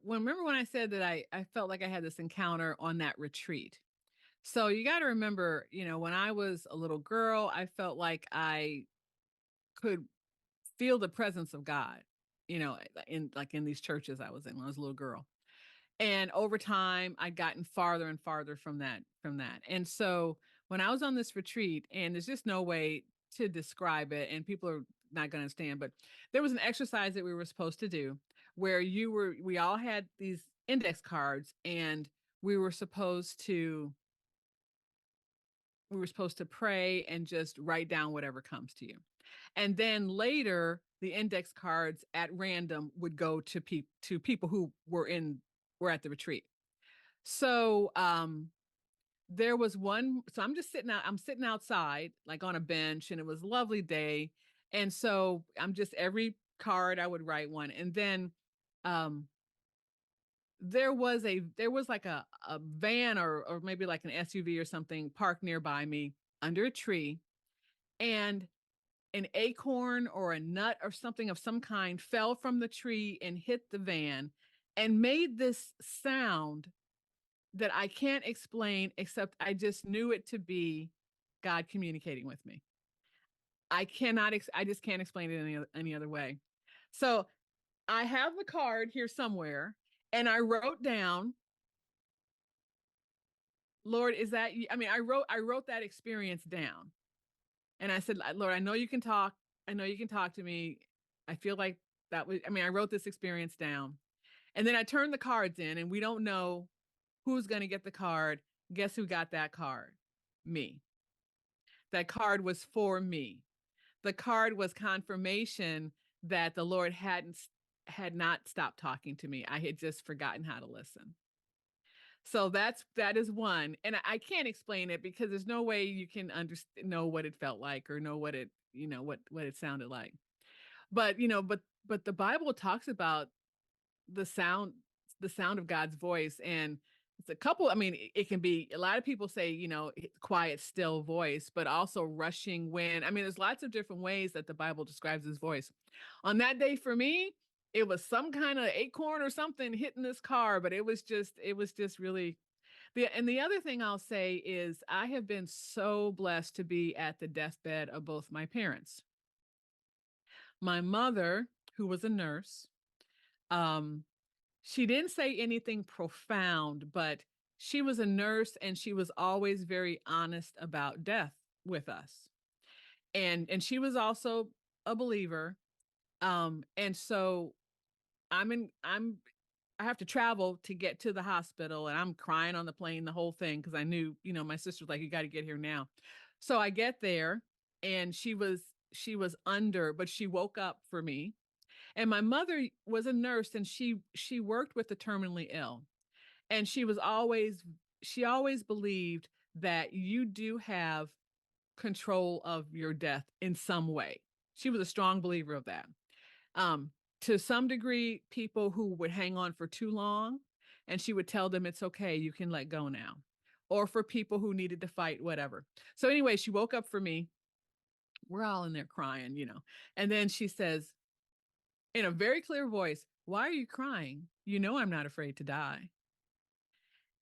remember when I said that I felt like I had this encounter on that retreat. So you got to remember, when I was a little girl, I felt like I could feel the presence of God, in these churches I was in when I was a little girl. And over time, I'd gotten farther and farther from that. And so when I was on this retreat, and there's just no way to describe it, and people are not going to understand, but there was an exercise that we were supposed to do where we all had these index cards, and we were supposed to pray and just write down whatever comes to you. And then later, the index cards at random would go to people who were at the retreat. So there was one. So I'm sitting outside, like on a bench, and it was a lovely day. And so every card I would write one. And then um there was like a van, or maybe like an SUV or something parked nearby me under a tree, and an acorn or a nut or something of some kind fell from the tree and hit the van and made this sound that I can't explain, except I just knew it to be God communicating with me. I just can't explain it any other way. So I have the card here somewhere, and I wrote down, Lord, is that you? I mean, I wrote that experience down, and I said, Lord, I know you can talk. I know you can talk to me. I feel like I wrote this experience down. And then I turned the cards in, and we don't know who's going to get the card. Guess who got that card? Me. That card was for me. The card was confirmation that the Lord had not stopped talking to me. I had just forgotten how to listen. So that is one, and I can't explain it because there's no way you can know what it felt like, or know what what it sounded like. But but the Bible talks about the sound the sound of God's voice, and it's a couple. I mean, it can be, a lot of people say, quiet, still voice, but also rushing wind. I mean, there's lots of different ways that the Bible describes his voice. On that day for me, it was some kind of acorn or something hitting this car, but it was just really and the other thing I'll say is I have been so blessed to be at the deathbed of both my parents. My mother, who was a nurse, um, she didn't say anything profound, but she was a nurse, and she was always very honest about death with us. And she was also a believer. And so I have to travel to get to the hospital, and I'm crying on the plane, the whole thing, because I knew, my sister was like, you got to get here now. So I get there, and she was under, but she woke up for me. And my mother was a nurse, and she worked with the terminally ill. And she always believed that you do have control of your death in some way. She was a strong believer of that. Um, to some degree, people who would hang on for too long, and she would tell them it's okay, you can let go now. Or for people who needed to fight, whatever. So anyway, she woke up for me. We're all in there crying. And then she says, in a very clear voice, why are you crying? You know I'm not afraid to die.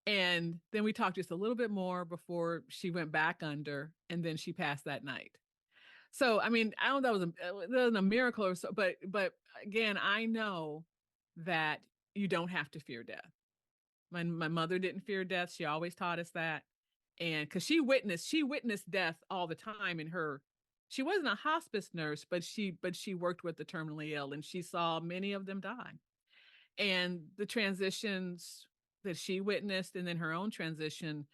And then we talked just a little bit more before she went back under, and then she passed that night. So, I mean, I don't know, that was a miracle or so, but again, I know that you don't have to fear death. My mother didn't fear death. She always taught us that. And because she witnessed death all the time in her. She wasn't a hospice nurse, but she worked with the terminally ill, and she saw many of them die. And the transitions that she witnessed, and then her own transition,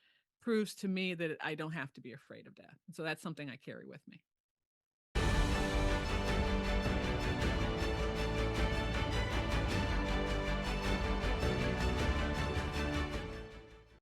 proves to me that I don't have to be afraid of death. So that's something I carry with me.